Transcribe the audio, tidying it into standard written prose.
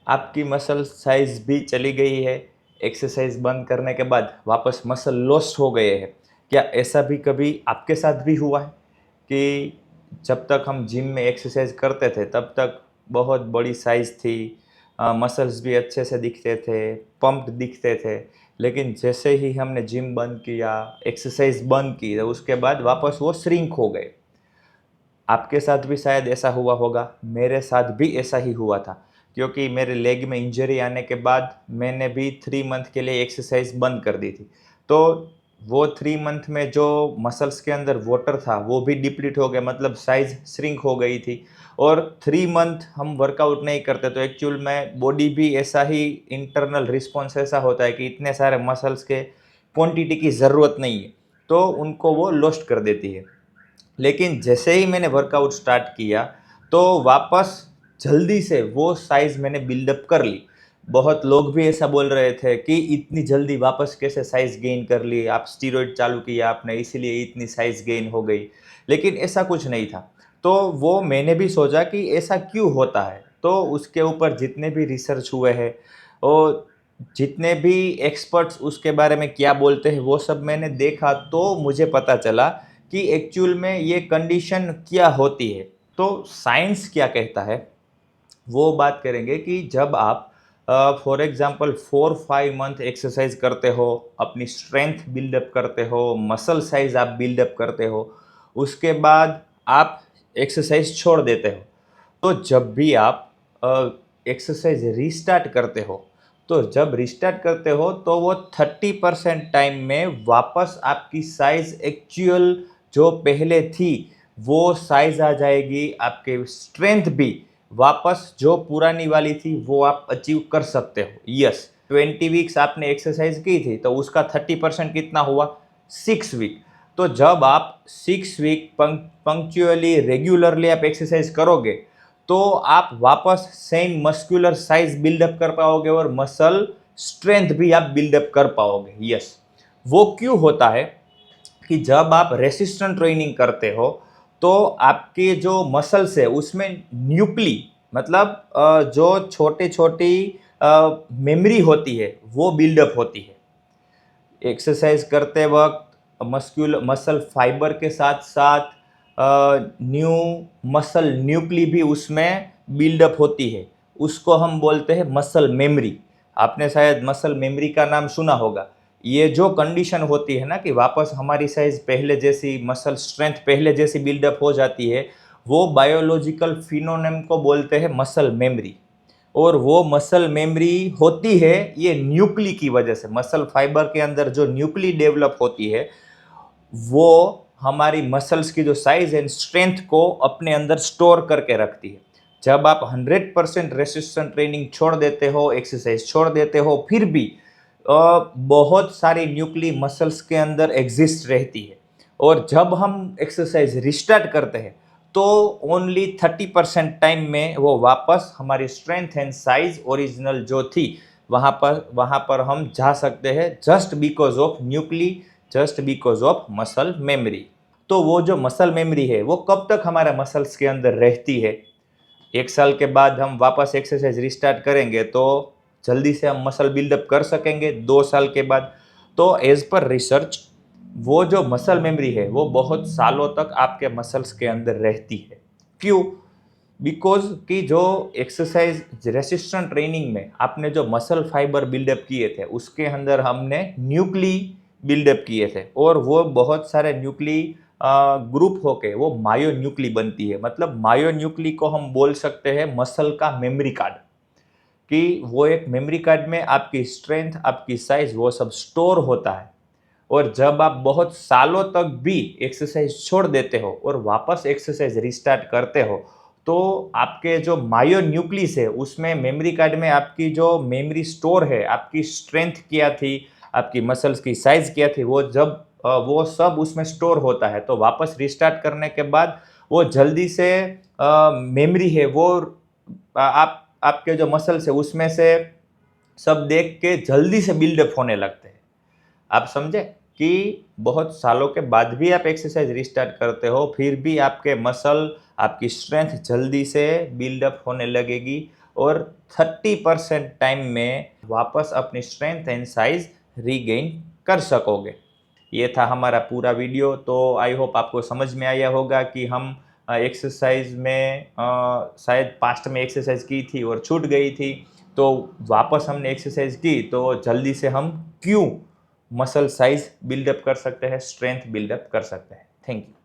आपकी muscle size भी चली गई है, एक्सरसाइज बंद करने के बाद वापस मसल लॉस्ट हो गए हैं। क्या ऐसा भी कभी आपके साथ भी हुआ है कि जब तक हम जिम में एक्सरसाइज करते थे तब तक बहुत बड़ी साइज़ थी, मसल्स भी अच्छे से दिखते थे, पम्प्ड दिखते थे, लेकिन जैसे ही हमने जिम बंद किया, एक्सरसाइज बंद की, तो उसके बाद वापस वो श्रिंक हो गए। आपके साथ भी शायद ऐसा हुआ होगा, मेरे साथ भी ऐसा ही हुआ था, क्योंकि मेरे लेग में इंजरी आने के बाद मैंने भी 3 मंथ के लिए एक्सरसाइज बंद कर दी थी। तो वो 3 मंथ में जो मसल्स के अंदर वाटर था वो भी डिप्लीट हो गया, मतलब साइज़ श्रिंक हो गई थी। और 3 मंथ हम वर्कआउट नहीं करते तो एक्चुअल में बॉडी भी ऐसा ही इंटरनल रिस्पॉन्स ऐसा होता है कि इतने सारे मसल्स के क्वांटिटी की ज़रूरत नहीं है, तो उनको वो लॉस्ट कर देती है। लेकिन जैसे ही मैंने वर्कआउट स्टार्ट किया तो वापस जल्दी से वो साइज़ मैंने बिल्डअप कर ली। बहुत लोग भी ऐसा बोल रहे थे कि इतनी जल्दी वापस कैसे साइज़ गेन कर ली, आप स्टीरॉयड चालू किया आपने इसीलिए इतनी साइज़ गेन हो गई। लेकिन ऐसा कुछ नहीं था। तो वो मैंने भी सोचा कि ऐसा क्यों होता है? तो उसके ऊपर जितने भी रिसर्च हुए हैं और जितने भी एक्सपर्ट्स उसके बारे में क्या बोलते हैं वो सब मैंने देखा, तो मुझे पता चला कि एक्चुअल में ये कंडीशन क्या होती है। तो साइंस क्या कहता है वो बात करेंगे कि जब आप फॉर एग्जांपल 4-5 मंथ एक्सरसाइज करते हो, अपनी स्ट्रेंथ बिल्डअप करते हो, मसल साइज आप बिल्डअप करते हो, उसके बाद आप एक्सरसाइज छोड़ देते हो। तो जब भी आप एक्सरसाइज रीस्टार्ट करते हो, तो जब रीस्टार्ट करते हो तो वो 30% टाइम में वापस आपकी साइज़ एक्चुअल जो पहले थी वो साइज़ आ जाएगी, आपके स्ट्रेंथ भी वापस जो पुरानी वाली थी वो आप अचीव कर सकते हो। यस, 20 वीक्स आपने एक्सरसाइज की थी तो उसका 30% कितना हुआ? 6 वीक। तो जब आप 6 वीक पंक्चुअली रेगुलरली आप एक्सरसाइज करोगे तो आप वापस सेम मस्कुलर साइज बिल्डअप कर पाओगे और मसल स्ट्रेंथ भी आप बिल्डअप कर पाओगे। यस, वो क्यों होता है कि जब आप रेसिस्टेंट ट्रेनिंग करते हो तो आपके जो मसल्स है उसमें न्यूक्ली, मतलब जो छोटे छोटी मेमोरी होती है वो बिल्डअप होती है। एक्सरसाइज करते वक्त मसल फाइबर के साथ साथ न्यू मसल न्यूक्ली भी उसमें बिल्डअप होती है। उसको हम बोलते हैं मसल मेमोरी। आपने शायद मसल मेमोरी का नाम सुना होगा। ये जो कंडीशन होती है ना कि वापस हमारी साइज पहले जैसी, मसल स्ट्रेंथ पहले जैसी बिल्डअप हो जाती है, वो बायोलॉजिकल फिनोमेनन को बोलते हैं मसल मेमोरी। और वो मसल मेमोरी होती है ये न्यूक्ली की वजह से। मसल फाइबर के अंदर जो न्यूक्ली डेवलप होती है वो हमारी मसल्स की जो साइज एंड स्ट्रेंथ को अपने अंदर स्टोर करके रखती है। जब आप 100% रेसिस्टेंट ट्रेनिंग छोड़ देते हो, एक्सरसाइज छोड़ देते हो, फिर भी बहुत सारी न्यूक्ली मसल्स के अंदर एग्जिस्ट रहती है। और जब हम एक्सरसाइज रिस्टार्ट करते हैं तो ओनली 30% टाइम में वो वापस हमारी स्ट्रेंथ एंड साइज ओरिजिनल जो थी वहाँ पर हम जा सकते हैं, just because of nuclei, just because of muscle memory. तो वो जो मसल मेमोरी है वो कब तक हमारे मसल्स के अंदर रहती है? 1 साल के बाद हम वापस एक्सरसाइज रिस्टार्ट करेंगे तो जल्दी से हम मसल बिल्डअप कर सकेंगे। 2 साल के बाद तो एज पर रिसर्च वो जो मसल मेमोरी है वो बहुत सालों तक आपके मसल्स के अंदर रहती है। क्यों? बिकॉज कि जो एक्सरसाइज रेसिस्टेंट ट्रेनिंग में आपने जो मसल फाइबर बिल्डअप किए थे उसके अंदर हमने न्यूक्ली बिल्डअप किए थे, और वो बहुत सारे न्यूक्ली ग्रुप होके वो मायो न्यूक्ली बनती है। मतलब मायो न्यूक्ली को हम बोल सकते हैं मसल का मेमोरी कार्ड, कि वो एक मेमोरी कार्ड में आपकी स्ट्रेंथ, आपकी साइज वो सब स्टोर होता है। और जब आप बहुत सालों तक भी एक्सरसाइज छोड़ देते हो और वापस एक्सरसाइज रिस्टार्ट करते हो तो आपके जो मायो न्यूक्लियस है उसमें मेमोरी कार्ड में आपकी जो मेमोरी स्टोर है, आपकी स्ट्रेंथ क्या थी, आपकी मसल्स की साइज क्या थी, वो जब वो सब उसमें स्टोर होता है तो वापस रिस्टार्ट करने के बाद वो जल्दी से मेमोरी है वो आप आपके जो मसल्स है उसमें से सब देख के जल्दी से बिल्डअप होने लगते हैं। आप समझे कि बहुत सालों के बाद भी आप एक्सरसाइज रिस्टार्ट करते हो फिर भी आपके मसल, आपकी स्ट्रेंथ जल्दी से बिल्डअप होने लगेगी। और 30% टाइम में वापस अपनी स्ट्रेंथ एंड साइज रीगेन कर सकोगे। ये था हमारा पूरा वीडियो। तो आई होप आपको समझ में आया होगा कि हम एक्सरसाइज में शायद पास्ट में एक्सरसाइज की थी और छूट गई थी, तो वापस हमने एक्सरसाइज की तो जल्दी से हम क्यों मसल साइज बिल्डअप कर सकते हैं, स्ट्रेंथ बिल्डअप कर सकते हैं। Thank you.